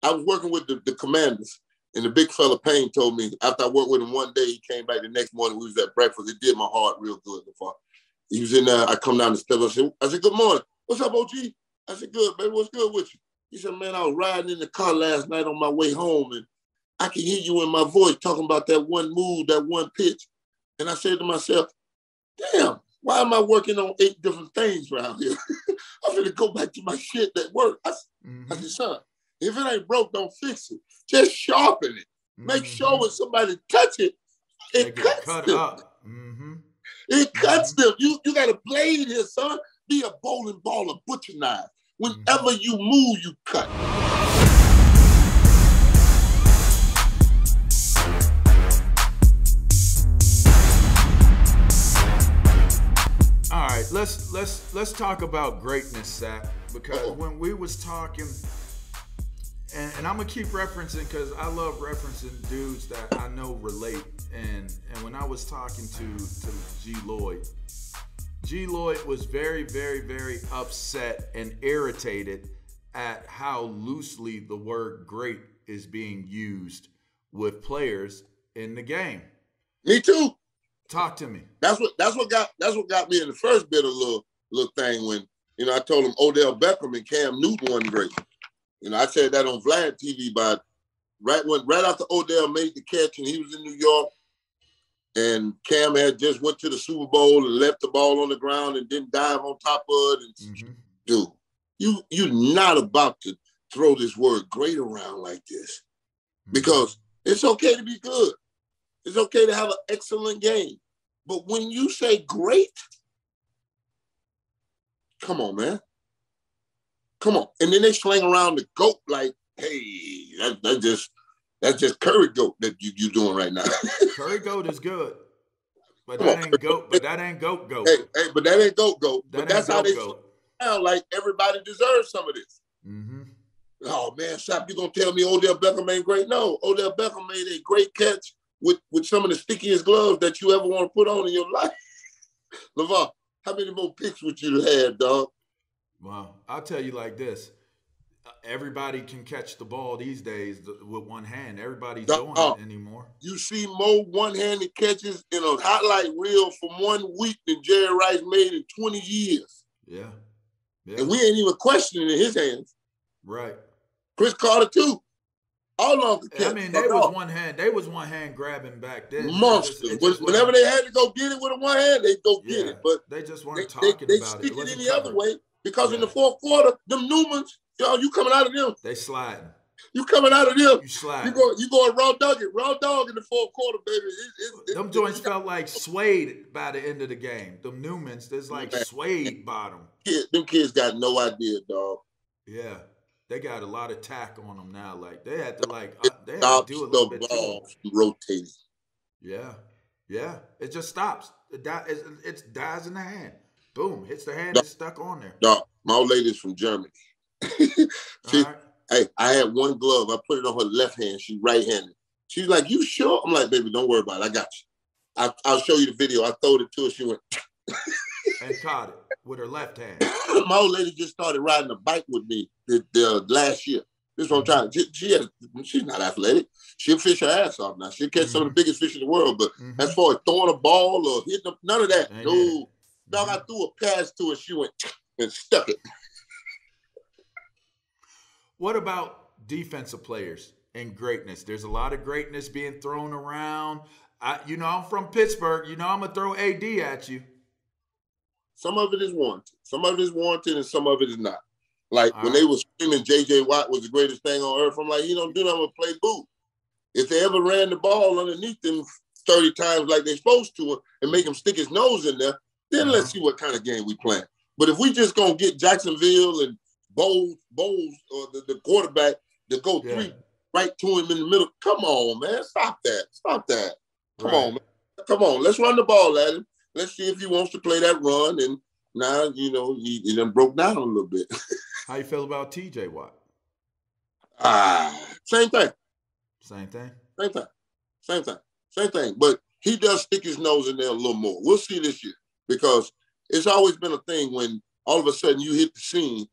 I was working with the Commanders, and the big fella Payne told me after I worked with him one day, he came back the next morning. We was at breakfast. It did my heart real good. He was in there. I come down the steps. I said, good morning. What's up, OG? I said, good, baby. What's good with you? He said, man, I was riding in the car last night on my way home, and I can hear you in my voice talking about that one move, that one pitch. And I said to myself, damn, why am I working on 8 different things around here? I'm going to go back to my shit that worked. I said, son, if it ain't broke, don't fix it. Just sharpen it. Make sure when somebody touch it, it cuts them. It cuts them. You got a blade here, son. Be a bowling ball, a butcher knife. Whenever you move, you cut. All right, let's talk about greatness, Sapp, because when we was talking, and I'm gonna keep referencing because I love referencing dudes that I know relate. And when I was talking to G. Lloyd was very, very, very upset and irritated at how loosely the word great is being used with players in the game. Me too. Talk to me. That's what got me in the first bit of little thing when, I told him Odell Beckham and Cam Newton wasn't great. I said that on Vlad TV, but right after Odell made the catch and he was in New York, and Cam had just went to the Super Bowl and left the ball on the ground and didn't dive on top of it. And dude, you're not about to throw this word great around like this, because it's okay to be good. It's okay to have an excellent game. But when you say great, come on, man. Come on. And then they sling around the GOAT like, hey, that's just Curry GOAT that you doing right now. Curry GOAT is good. But that ain't GOAT. But that ain't GOAT. Hey, but that ain't GOAT. But that's how they sound like everybody deserves some of this. Oh man, Sapp, you gonna tell me Odell Beckham ain't great? No, Odell Beckham made a great catch with some of the stickiest gloves that you ever want to put on in your life. LaVar, how many more picks would you have, dog? Well, I'll tell you like this. Everybody can catch the ball these days with one hand. Everybody's doing it anymore. You see more one-handed catches in a highlight reel from 1 week than Jerry Rice made in 20 years. Yeah. And we ain't even questioning in his hands. Right. Chris Carter, too. All on the catch. I mean, they was one hand grabbing back then. Monsters. Whenever they had to go get it with a one hand, they go get it. But they just weren't talking about it. They stick it any other way because in the fourth quarter, them Newmans, you coming out of them. They sliding. You coming out of them. You slide. You going raw dog in the fourth quarter, baby. Them joints felt like suede by the end of the game. Them Newmans, there's like suede bottom. Them kids got no idea, dog. Yeah. They got a lot of tack on them now. Like they had to do a little bit to them. Rotating. Yeah. Yeah. It just stops. It dies in the hand. Boom. Hits the hand. It's stuck on there. Dog, my old lady's from Germany. Hey, I had one glove. I put it on her left hand. She's right-handed. She's like, you sure? I'm like, baby, don't worry about it. I got you. I'll show you the video. I throwed it to her. She went. And caught it with her left hand. My old lady just started riding a bike with me the last year. This is what I'm trying. She's not athletic. She'll fish her ass off now. She'll catch some of the biggest fish in the world. But as far as throwing a ball or hitting none of that. No. Dog, I threw a pass to her. She went and stuck it. What about defensive players and greatness? There's a lot of greatness being thrown around. I'm from Pittsburgh. I'm going to throw AD at you. Some of it is warranted. Some of it is warranted and some of it is not. Like when they were screaming J.J. Watt was the greatest thing on earth, I'm like, he don't do nothing but play boo. If they ever ran the ball underneath them 30 times like they're supposed to and make him stick his nose in there, then let's see what kind of game we playing. But if we just going to get Jacksonville and Bowles or the quarterback to go three right to him in the middle, come on, man. Stop that. Come on, man. Come on. Let's run the ball at him. Let's see if he wants to play that run. And now, he done broke down a little bit. How you feel about TJ Watt? Same thing. Same thing. But he does stick his nose in there a little more. We'll see this year because it's always been a thing when all of a sudden you hit the scene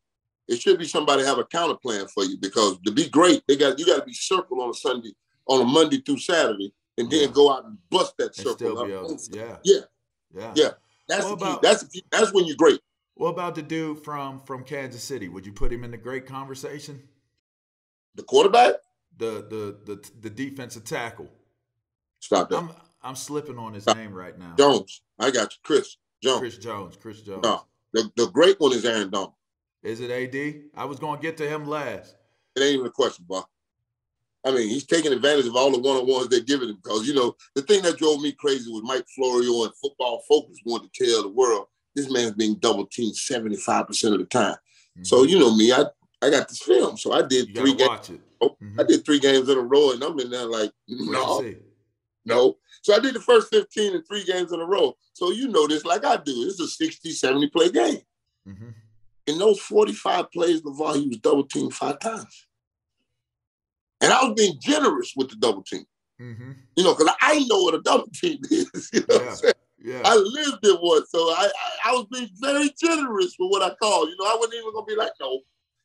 it should be somebody have a counter plan for you, because to be great, you got to be circle on a Monday through Saturday, and then go out and bust that circle up. Yeah. That's the key. That's the key. That's when you're great. What about the dude from Kansas City? Would you put him in the great conversation? The quarterback? The defensive tackle. Stop that. I'm slipping on his name right now. Jones. I got you. Chris Jones. Chris Jones. No, the great one is Aaron Donald. Is it AD? I was going to get to him last. It ain't even a question, bro. I mean, he's taking advantage of all the one-on-ones they're giving him, because, the thing that drove me crazy was Mike Florio and Football Focus wanted to tell the world, this man's being double-teamed 75% of the time. Mm-hmm. So, me, I got this film. So I did 3 games. Watch it. Mm-hmm. I did 3 games in a row, and I'm in there like, no. So I did the first 15 in 3 games in a row. So this like I do. It's a 60, 70 play game. Mm-hmm. In those 45 plays, LaVar, he was double-teamed 5 times. And I was being generous with the double team, because I know what a double team is. What I'm saying? Yeah. I lived it once, so I was being very generous with what I called. I wasn't even gonna be like, no,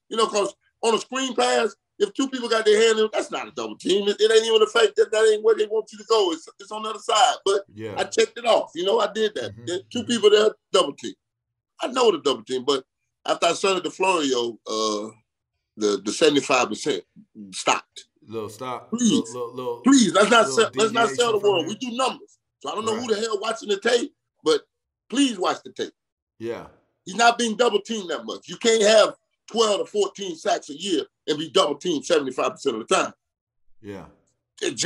because on a screen pass, if 2 people got their hand in, that's not a double team. It ain't even the fact that ain't where they want you to go. It's on the other side. But I checked it off. I did that. There's 2 people there, double team. I know the double team, but after I started the Florio, the 75% stopped. Stop. Please. Let's not sell the world. We do numbers. So I don't know who the hell watching the tape, but please watch the tape. Yeah. He's not being double teamed that much. You can't have 12 to 14 sacks a year and be double teamed 75% of the time. Yeah. It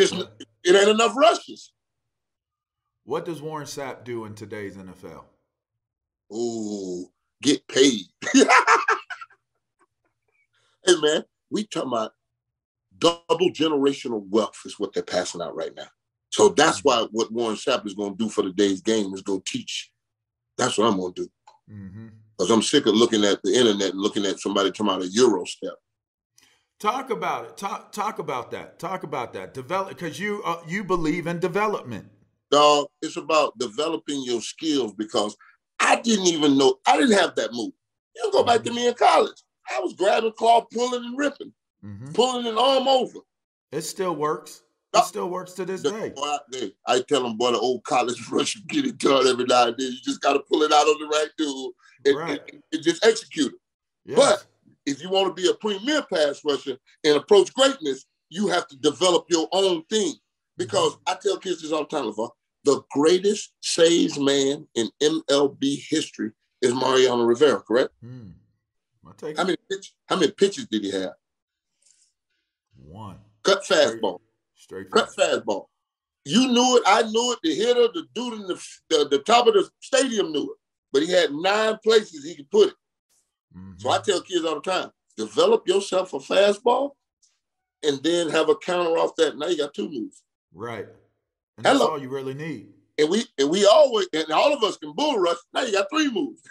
ain't enough rushes. What does Warren Sapp do in today's NFL? Oh, get paid. Hey, man, we talking about double generational wealth is what they're passing out right now. So that's why what Warren Sapp is going to do for today's game is go teach. That's what I'm going to do. Because I'm sick of looking at the internet and looking at somebody talking about a Euro step. Talk about it. Talk about that. Talk about that. Develop, because you believe in development. Dog, it's about developing your skills, because I didn't even know. I didn't have that move. You go back to me in college. I was grabbing claw, pulling and ripping. Pulling an arm over. It still works. It still works to this day. I tell them, boy, the old college rush, you get it done every now and then. You just got to pull it out on the right dude and just execute it. Yes. But if you want to be a premier pass rusher and approach greatness, you have to develop your own thing. Because I tell kids this all the time, LaVar, the greatest saves man in MLB history is Mariano Rivera, correct? How many pitches did he have? 1. Cut fastball. Straight cut fastball. You knew it. I knew it. The hitter, the dude in the top of the stadium knew it. But he had 9 places he could put it. So I tell kids all the time, develop yourself a fastball and then have a counter off that. Now you got 2 moves. Right. And that's all you really need. And we always, and all of us can bull rush. Now you got 3 moves.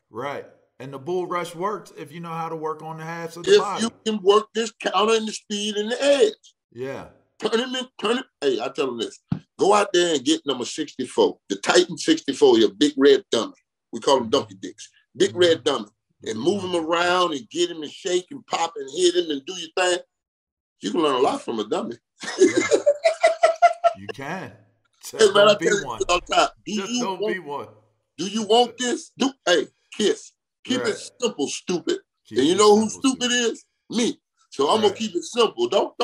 Right. And the bull rush works if you know how to work on the halves of the body. If you can work this counter and the speed and the edge. Yeah. Turn it. Hey, I tell them this. Go out there and get number 64. The Titan 64, your big red dummy. We call them donkey dicks. Big red dummy. And move him around and get him and shake and pop and hit him and do your thing. You can learn a lot from a dummy. Yeah. You can. Hey, man, don't be one. Don't be one. Do you want this? Kiss. Keep it simple, stupid. And you know who stupid is? Me. So I'm going to keep it simple. Don't.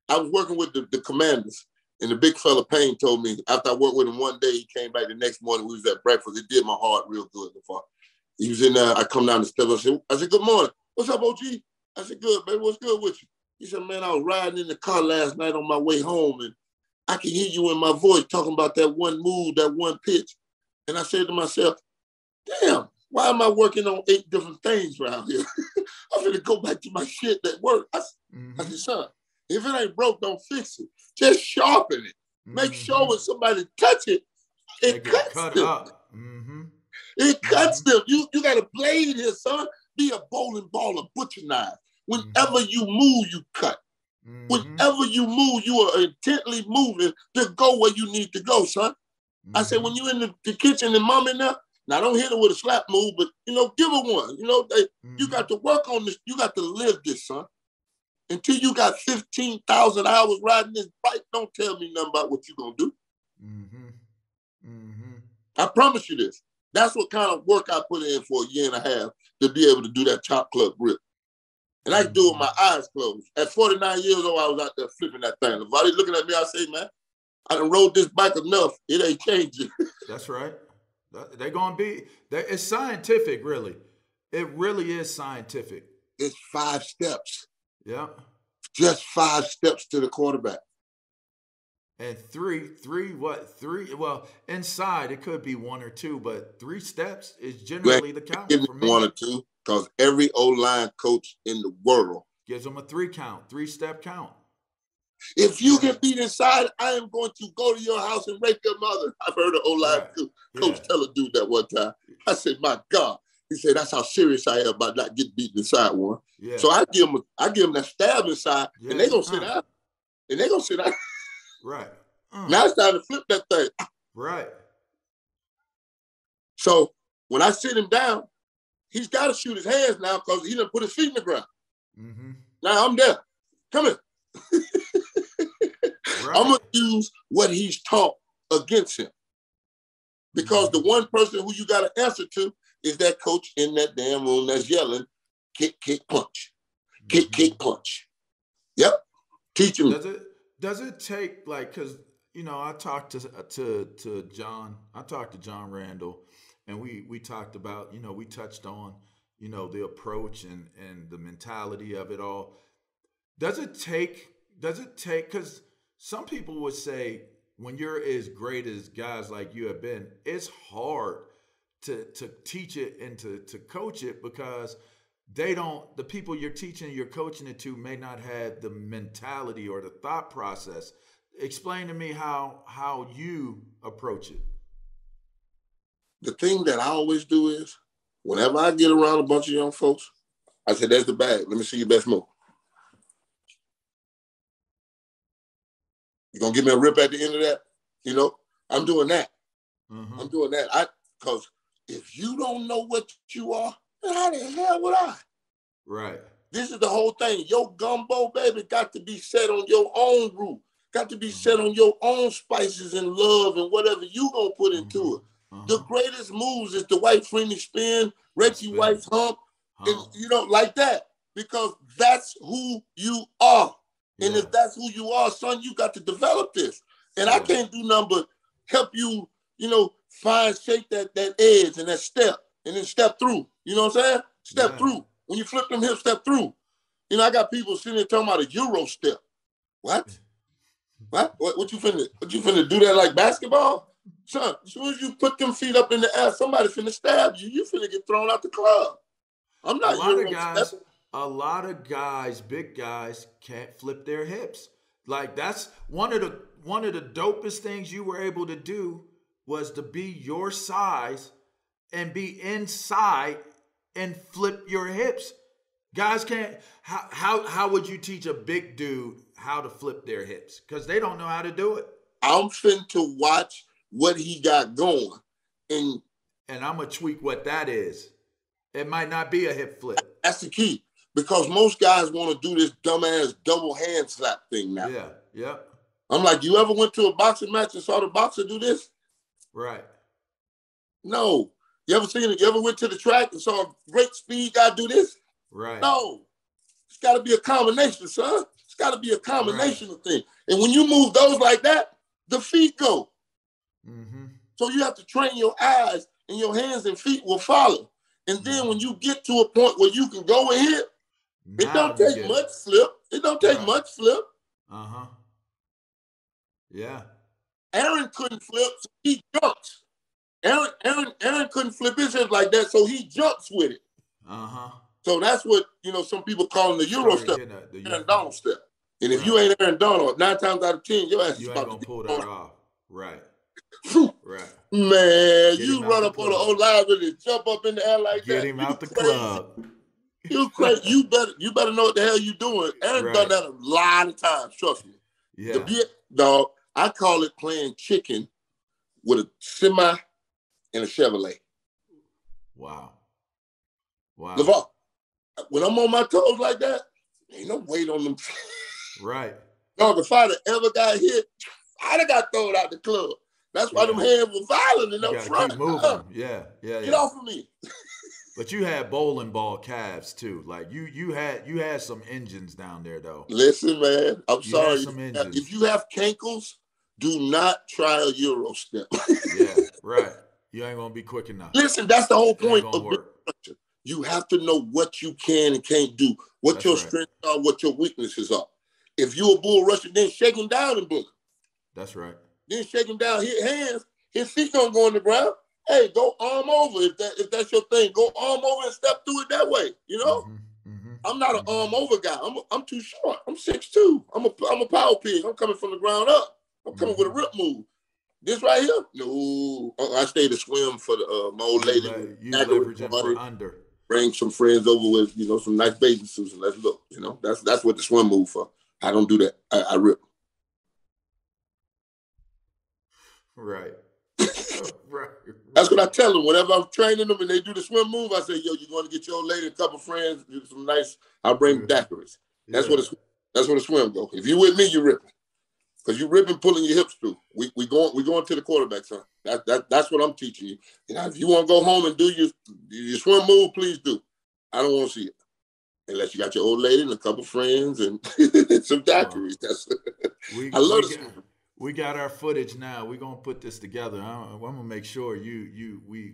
I was working with the Commanders, and the big fella Payne told me, after I worked with him one day, he came back the next morning, we was at breakfast. It did my heart real good. He was in there, I come down the steps, I said, good morning. What's up, OG? I said, good, baby, what's good with you? He said, man, I was riding in the car last night on my way home, and I can hear you in my voice talking about that one move, that one pitch. And I said to myself, damn, why am I working on 8 different things around here? I'm going to go back to my shit that worked. I said, son, if it ain't broke, don't fix it. Just sharpen it. Make sure when somebody touch it, it cuts them. It cuts them. You got a blade here, son. Be a bowling ball, a butcher knife. Whenever you move, you cut. Whenever you move, you are intently moving to go where you need to go, son. I said, when you in the kitchen and mom in there, Now, don't hit her with a slap move, but, you know, give her one. You know, you got to work on this. You got to live this, son. Until you got 15,000 hours riding this bike, don't tell me nothing about what you're going to do. I promise you this. That's what kind of work I put in for a year and a half to be able to do that chop club grip. And I do it with my eyes closed. At 49 years old, I was out there flipping that thing. If I looking at me, I say, man, I done rode this bike enough. It ain't changing. That's right. They're going to be, it's scientific, really. It really is scientific. It's 5 steps. Yeah. Just 5 steps to the quarterback. And three, well, inside it could be 1 or 2, but 3 steps is generally the count for me. 1 or 2, because every O-line coach in the world gives them a 3 count, 3-step count. If you get beat inside, I am going to go to your house and rape your mother. I've heard an O-line coach tell a dude that one time. I said, my God. He said, that's how serious I am about not getting beaten inside one. Yeah. So I give them that stab inside, and they're going to sit down. And they're going to sit down. Right. Now it's time to flip that thing. Right. So when I sit him down, he's got to shoot his hands now because he done put his feet in the ground. Now I'm there. Come here. I'm going to use what he's taught against him. Because the one person who you got to answer to is that coach in that damn room that's yelling, kick, kick, punch. Kick, kick, punch. Yep. Teach him. Does it take, like, because, you know, I talked to John. I talked to John Randall, and we talked about, you know, we touched on, you know, the approach and the mentality of it all. Does it take, because some people would say when you're as great as guys like you have been, it's hard to teach it and to coach it because the people you're teaching, you're coaching it to may not have the mentality or the thought process. Explain to me how you approach it. The thing that I always do is whenever I get around a bunch of young folks, I say, there's the bag. Let me see your best move. You gonna give me a rip at the end of that? You know, I'm doing that. I'm doing that. Because if you don't know what you are, then how the hell would I? Right. This is the whole thing. Your gumbo, baby, got to be set on your own root. Got to be set on your own spices and love and whatever you gonna put into it. The greatest moves is the white Freeney spin, Reggie White's hump, and you know, like that. Because that's who you are. And if that's who you are, son, you got to develop this. And I can't do nothing but help you, you know, shake that edge and that step and then step through. You know what I'm saying? Step through. When you flip them hips, step through. You know, I got people sitting there talking about a Euro step. What? What you finna do that like basketball? Son, as soon as you put them feet up in the air, somebody finna stab you. You finna get thrown out the club. I'm not Euro stepping. A lot of guys, big guys, can't flip their hips. Like that's one of the dopest things you were able to do was to be your size and be inside and flip your hips. Guys can't. How would you teach a big dude how to flip their hips? Because they don't know how to do it. I'm finna watch what he got going, and I'm gonna tweak what that is. It might not be a hip flip. That's the key. Because most guys want to do this dumbass double hand slap thing now. Yeah. I'm like, you ever went to a boxing match and saw the boxer do this? Right. No. You ever went to the track and saw a great speed guy do this? Right. No. It's got to be a combination, son. It's got to be a combination of things. And when you move those like that, the feet go. So you have to train your eyes and your hands and feet will follow. And then when you get to a point where you can go and hit, it don't take much flip. It don't take much flip. Yeah. Aaron couldn't flip, so he jumps. Aaron couldn't flip his hips like that, so he jumps with it. So that's what, you know, some people call him the Euro step, Aaron Donald step. And if you ain't Aaron Donald, 9 times out of 10, your ass is about to pull that off. Right. Right. Man, you run up on the O-line and jump up in the air like that. Get him out the club. You crazy. You better know what the hell you doing. Aaron done that a lot of times, trust me. Yeah. Dog, I call it playing chicken with a semi and a Chevrolet. Wow. Wow. LaVar, when I'm on my toes like that, ain't no weight on them. Right. Dog, if I'd have ever got hit, I'd have got thrown out the club. That's why them hands were violent in up front. Keep moving. Yeah. Get off of me. But you had bowling ball calves too. Like you had some engines down there though. Listen, man, I'm sorry. If you have cankles, do not try a Euro step. Yeah, right. You ain't gonna be quick enough. Listen, that's the whole point of structure. You have to know what you can and can't do, what your strengths are, what your weaknesses are. If you a bull rusher, then shake him down and book him. That's right. Then shake him down, hit hands, his feet gonna go on the ground. Hey, go arm over if that's your thing. Go arm over and step through it that way. You know, I'm not an arm over guy. I'm too short. I'm 6'2". I'm a power pig. I'm coming from the ground up. I'm coming with a rip move. This right here, no. I stayed to swim for the my old lady. You leveraging for under. Bring some friends over with some nice bathing suits and let's look. That's what the swim move for. I don't do that. I rip. Right. Right. That's what I tell them. Whenever I'm training them and they do the swim move, I say, yo, you're going to get your old lady, a couple friends, do some nice, I'll bring daiquiris. That's what a swim go. If you with me, you ripping. Because you ripping, pulling your hips through. We going to the quarterback, son. That's what I'm teaching you. If you want to go home and do your swim move, please do. I don't want to see it. Unless you got your old lady and a couple friends and some daiquiris. I love the swim. We got our footage now. We're gonna put this together. I'm gonna make sure we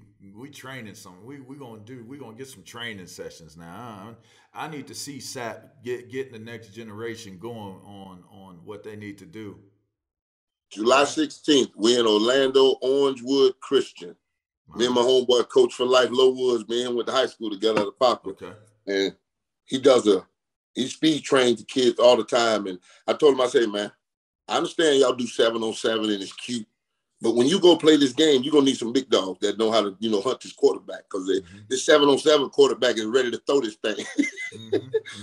training something. We're gonna get some training sessions now. I need to see Sapp getting the next generation going on what they need to do. July 16th, we in Orlando, Orangewood Christian. Me and my homeboy, Coach for Life, Low Woods, man, went to high school together at the Poplar. Okay. And he speed trains the kids all the time. And I told him, I say, man, I understand y'all do 7-on-7 and it's cute, but when you go play this game, you're going to need some big dogs that know how to, hunt this quarterback because this 7-on-7 quarterback is ready to throw this thing.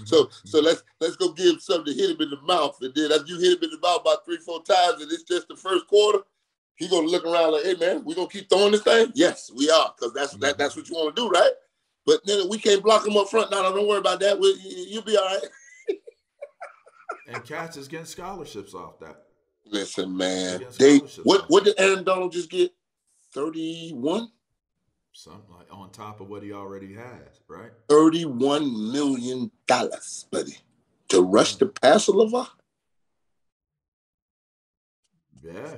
So let's go give him something to hit him in the mouth. And then after you hit him in the mouth about 3-4 times and it's just the first quarter, he going to look around like, hey, man, we going to keep throwing this thing? Yes, we are, because that's what you want to do, right? But then we can't block him up front. No, don't worry about that. You'll be all right. And cats is getting scholarships off that. Listen, man. What did Aaron Donald just get? 31? Something like on top of what he already has, right? $31 million, buddy. To rush the passer, LaVar? Yeah.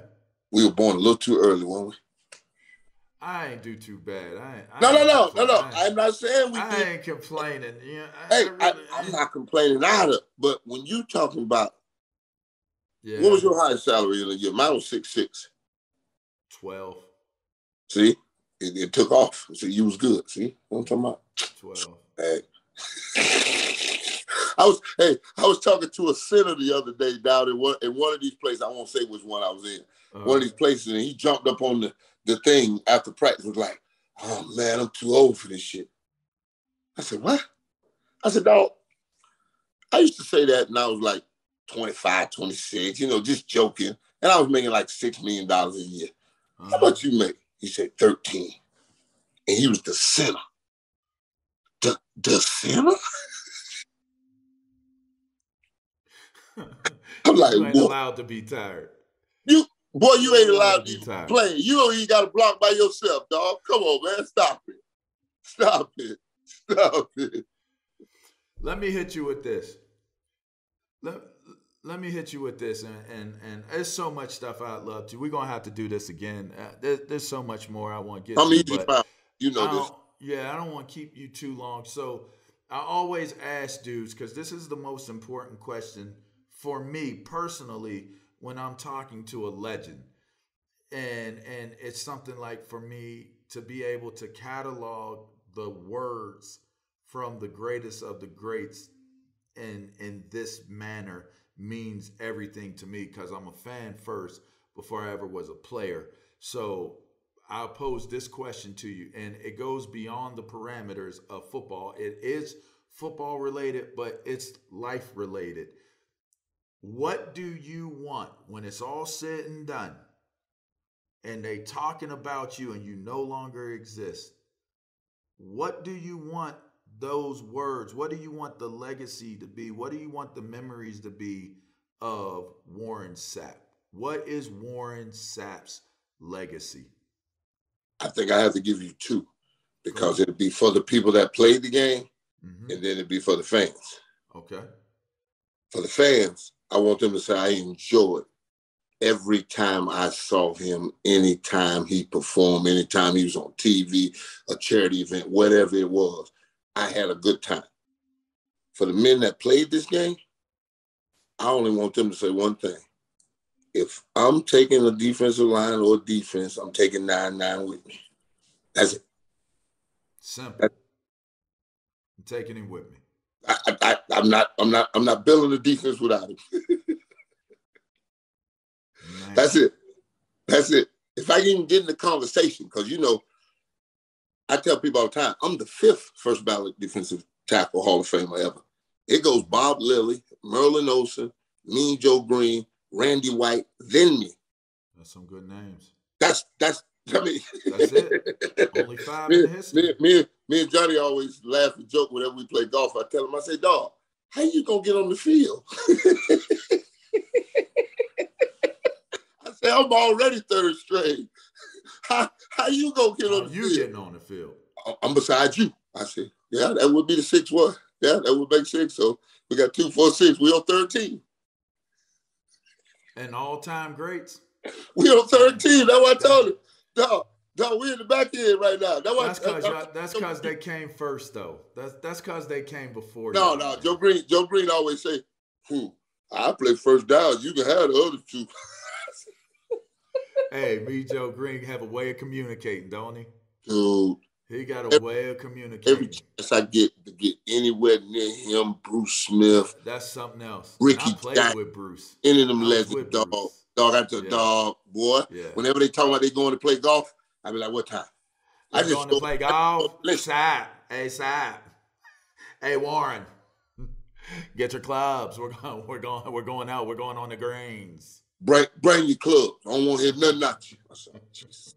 We were born a little too early, weren't we? I ain't do too bad. No. I'm not saying we did. I ain't complaining. I'm not complaining either. But when you talking about, what was your highest salary in a year? Mine was 6'6". 12. See, it took off. So you was good. See what I'm talking about? 12. Hey. I was talking to a center the other day down in one of these places. I won't say which one I was in. One of these places, and he jumped up on the thing after practice, was like, oh man, I'm too old for this shit. I said, what? I said, dog, I used to say that and I was like 25, 26, just joking. And I was making like $6 million a year. How much you make? He said 13. And he was the center. The center? I'm like, you ain't allowed to be tired. You ain't allowed to be playing. You don't even got to block by yourself, dog. Come on, man. Stop it. Let me hit you with this. Let me hit you with this, and there's so much stuff I'd love to. We're gonna have to do this again. There's so much more I want to get to. But this. Yeah, I don't want to keep you too long. So I always ask dudes, because this is the most important question for me personally when I'm talking to a legend. And it's something like, for me to be able to catalog the words from the greatest of the greats in this manner means everything to me, because I'm a fan first before I ever was a player. So I'll pose this question to you, and it goes beyond the parameters of football. It is football related, but it's life related. What do you want when it's all said and done and they talking about you and you no longer exist? what do you want those words? What do you want the legacy to be? What do you want the memories to be of Warren Sapp? What is Warren Sapp's legacy? I think I have to give you two, because it'd be for the people that played the game, and then it'd be for the fans. Okay. For the fans, I want them to say I enjoyed every time I saw him, anytime he performed, anytime he was on TV, a charity event, whatever it was, I had a good time. For the men that played this game, I only want them to say one thing. If I'm taking a defensive line or defense, I'm taking 9-9 with me. That's it. Simple. I'm taking him with me. I'm not building the defense without him. That's it. That's it. If I can even get in the conversation, because, you know, I tell people all the time, I'm the 5th first ballot defensive tackle Hall of Famer ever. It goes Bob Lilly, Merlin Olsen, Mean Joe Green, Randy White, then me. That's some good names. That's it. Only 5 in the history. Me and Johnny always laugh and joke whenever we play golf. I tell him, I say, dog, how you gonna get on the field? I say, I'm already 3rd string. How you gonna get on the field? You getting on the field? I'm beside you. I said, yeah, that would be the 6th one. Yeah, that would make 6. So we got 2, 4, 6. We on 13. And all-time greats. We on 13. That's what I told him. Dog, we in the back end right now. That's because they came first, though. That's because they came before. No. Joe Green always say, I play first down. You can have the other 2. Hey, me, Joe Green, have a way of communicating, don't he? Dude. He got a way of communicating. Every chance I get to get anywhere near him, Bruce Smith. That's something else. Ricky I played with Bruce. Any of them legends, dog. Dog, that's a dog, boy. Yeah. Whenever they talk about they going to play golf, I be like, what time? I just going to play golf. Sapp. Hey, Sapp. Hey, Warren. Get your clubs. We're going out. We're going on the greens. Bring your clubs. I don't want to hear nothing out you. I said, Jesus.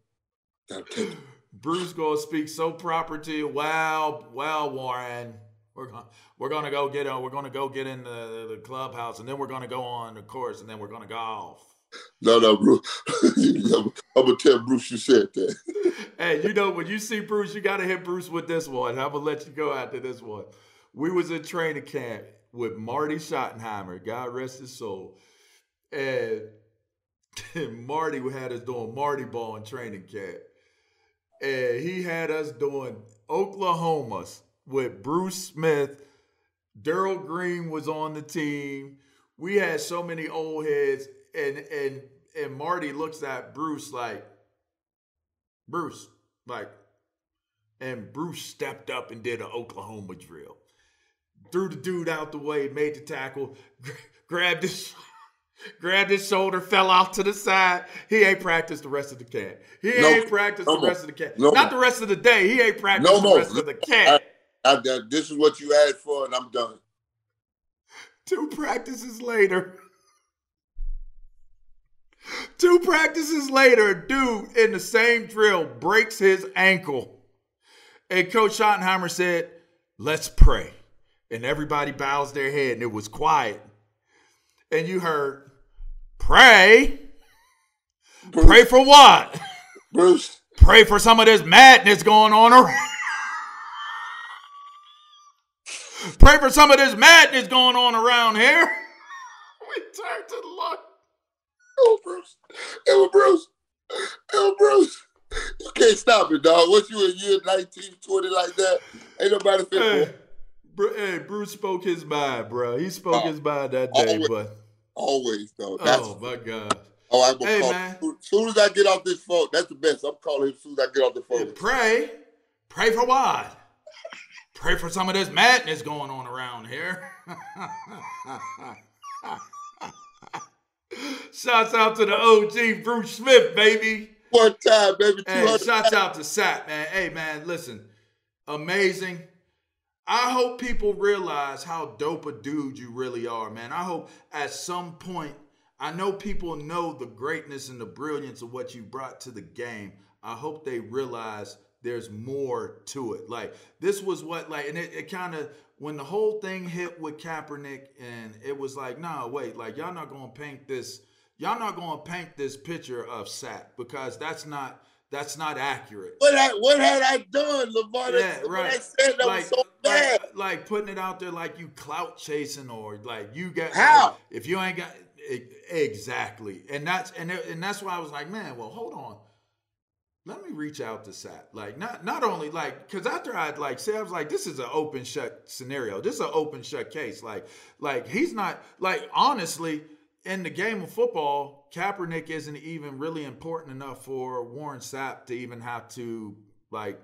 Gotta take it. Bruce gonna speak so proper to you. Well, Warren, we're gonna go get in the clubhouse, and then we're gonna go on the course, and then we're gonna golf. No, Bruce. I'm gonna tell Bruce you said that. Hey, you know, when you see Bruce, you gotta hit Bruce with this one. I'm gonna let you go after this one. We was in training camp with Marty Schottenheimer, God rest his soul, and Marty had us doing Marty ball in training camp. And he had us doing Oklahomas with Bruce Smith. Darryl Green was on the team. We had so many old heads. And Marty looks at Bruce like, and Bruce stepped up and did an Oklahoma drill. Threw the dude out the way, made the tackle, grabbed his shoulder, fell off to the side. He ain't practiced the rest of the camp. Not the rest of the day. He ain't practiced the rest of the camp. This is what you asked for, and I'm done. 2 practices later, dude in the same drill breaks his ankle. And Coach Schottenheimer said, let's pray. And everybody bows their head, and it was quiet. And you heard, pray? Bruce. Pray for what? Bruce. Pray for some of this madness going on around. Pray for some of this madness going on around here. We turned to the Lord. Oh, Bruce. It was Bruce. You can't stop it, dog. Once you in year 19, 20 like that, ain't nobody fit. Hey, Bruce spoke his mind, bro. He spoke his mind that day, but always, though. Oh my God. Oh, I'm gonna call man. As soon as I get off this phone, that's the best. I'm calling him as soon as I get off the phone. Pray for what? Pray for some of this madness going on around here. Shouts out to the OG Bruce Smith, baby. One time, baby. Hey, shouts out to Sapp, man. Hey, man, listen. Amazing. I hope people realize how dope a dude you really are, man. I hope at some point, I know people know the greatness and the brilliance of what you brought to the game. I hope they realize there's more to it. Like this was what like, and it kind of, when the whole thing hit with Kaepernick, and it was like, nah, wait, like y'all not gonna paint this picture of Sapp, because that's not accurate. What had I done, LaVar? Yeah, right. I said that was so bad. Like putting it out there like you clout chasing, or like you got how? Like, if you ain't got exactly, and that's why I was like, man, well, hold on. Let me reach out to Sapp. Like, not only like, because after I'd like say, I was like, this is an open shut scenario. This is an open shut case. Like he's not, like, honestly, in the game of football, Kaepernick isn't even really important enough for Warren Sapp to even have to like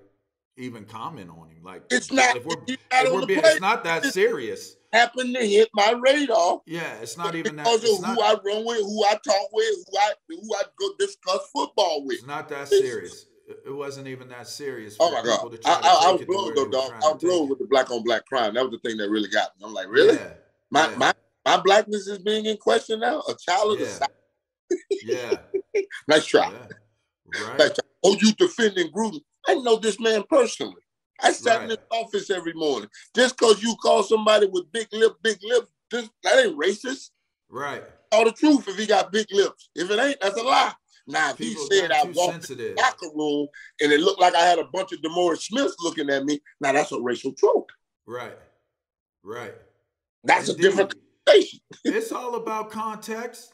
even comment on him. Like, it's not. It's not that serious. Happened to hit my radar. Yeah, it's not even that. Because of who I run with, who I talk with, who I go discuss football with. It's not that serious. It wasn't even that serious. Oh my God! I was blown though, dog. I was blown with the black on black crime. That was the thing that really got me. I'm like, really? Yeah. My blackness is being in question now. A child of the South. Yeah. Nice try. Yeah. Right. Nice try. Oh, you defending Gruden? I know this man personally. I sat in his office every morning. Just because you call somebody with big lips, that ain't racist. Right. Tell the truth if he got big lips. If it ain't, that's a lie. Now, if he said I walked in the locker room and it looked like I had a bunch of DeMaurice Smiths looking at me, now that's a racial trope. Right. Right. That's a different conversation. It's all about context.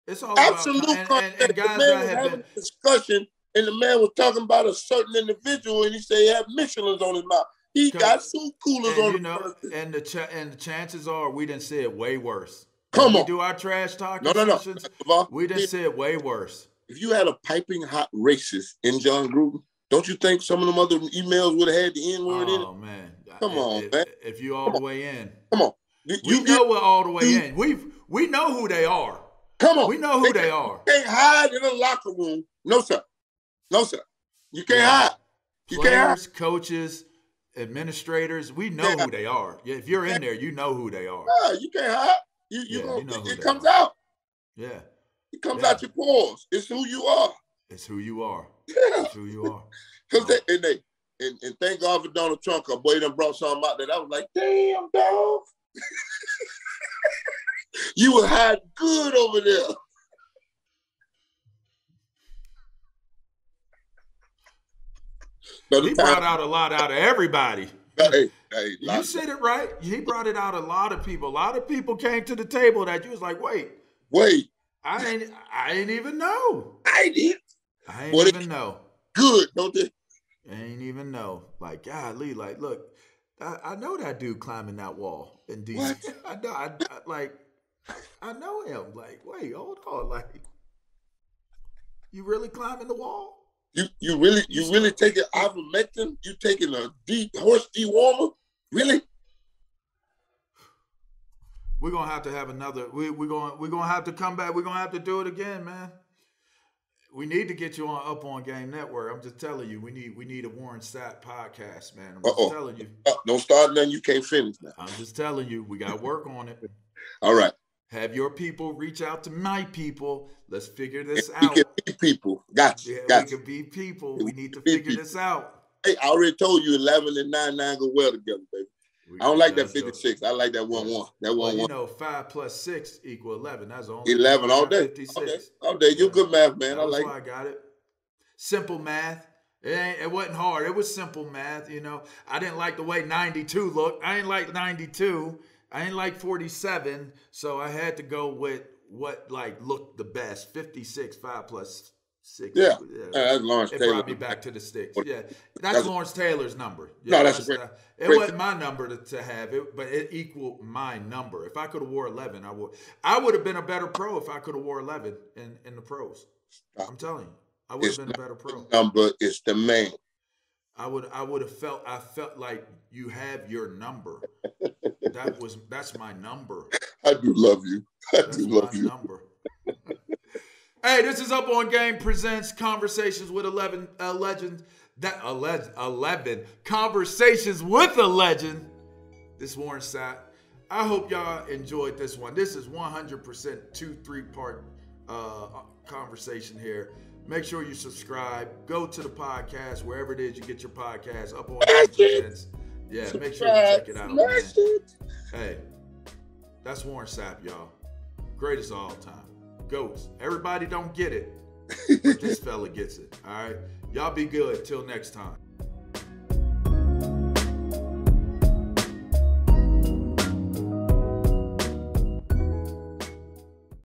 It's all absolute context. And guys, the man was having a discussion, and the man was talking about a certain individual, and he said he had Michelin's on his mouth. He got soup coolers on the person. And the chances are we didn't say it way worse. Come on. We do our trash talking sessions. We didn't say it way worse. If you had a piping hot racist in John Gruden, don't you think some of them other emails would have had the N-word in it? Oh, man. Come on, man. If you all the way in. Come on. We know we're all the way in. We know who they are. Come on. We know who they are. You can't hide in a locker room. No, sir. No, sir. You can't hide. You Players, can't hide. coaches, administrators, we know who they are. Yeah, if you're in there, you know who they are. Yeah, you can't hide. It comes out. Yeah. It comes out your pores. It's who you are. It's who you are. Yeah. It's who you are. And thank God for Donald Trump. A boy done brought something out that I was like, damn, dog. You were hiding good over there. He brought out a lot out of everybody. Hey, you said it right. He brought it out a lot of people. A lot of people came to the table that you was like, wait. I ain't even know. I ain't even know. Good, don't they? I ain't even know. Like, golly, like, look, I know that dude climbing that wall in DC. What? I know him. Like, wait, hold on. Like, you really climbing the wall? You really taking ivermectin? You taking a horse dewormer? Really? We're gonna have to have another. We're gonna have to come back. We're gonna have to do it again, man. We need to get you on Upongame Network. I'm just telling you, we need a Warren Sapp podcast, man. I'm just telling you. Don't start nothing you can't finish now. I'm just telling you, we got to work on it. All right. Have your people reach out to my people. Let's figure this out. We can be people. Gotcha. We can be people. We need to figure this out. Hey, I already told you 11 and 9 go well together, baby. I don't like that 56. I like that 1-1. That 1-1. You know, 5 + 6 = 11. That's only 11 all day. 56. All day. You're good math, man. That's why I got it. Simple math. It wasn't hard. It was simple math, you know. I didn't like the way 92 looked. I didn't like 92. I didn't like 47. So I had to go with what looked the best. 56, 5 + 6. Yeah. That's Lawrence Taylor. It brought me back to the sticks. Yeah. That's Lawrence Taylor's number. Yeah, no, that's great. It wasn't my number to have it, but it equaled my number. If I could have wore 11, I would have been a better pro if I could have wore 11 in the pros. I'm telling you. I would have been a better pro. Number is the man. I felt like you have your number. That's my number. I do love you. I do love you. Number. Hey, this is Up On Game presents Conversations with 11 Legends. 11 Conversations with a Legend. This is Warren Sapp. I hope y'all enjoyed this one. This is 100% 2-3 part conversation here. Make sure you subscribe. Go to the podcast, wherever it is you get your podcast, Upongamenetwork. Yeah, make sure you check it out, man. Hey, that's Warren Sapp, y'all. Greatest of all time. GOATs. Everybody don't get it, but this fella gets it, all right? Y'all be good. Till next time.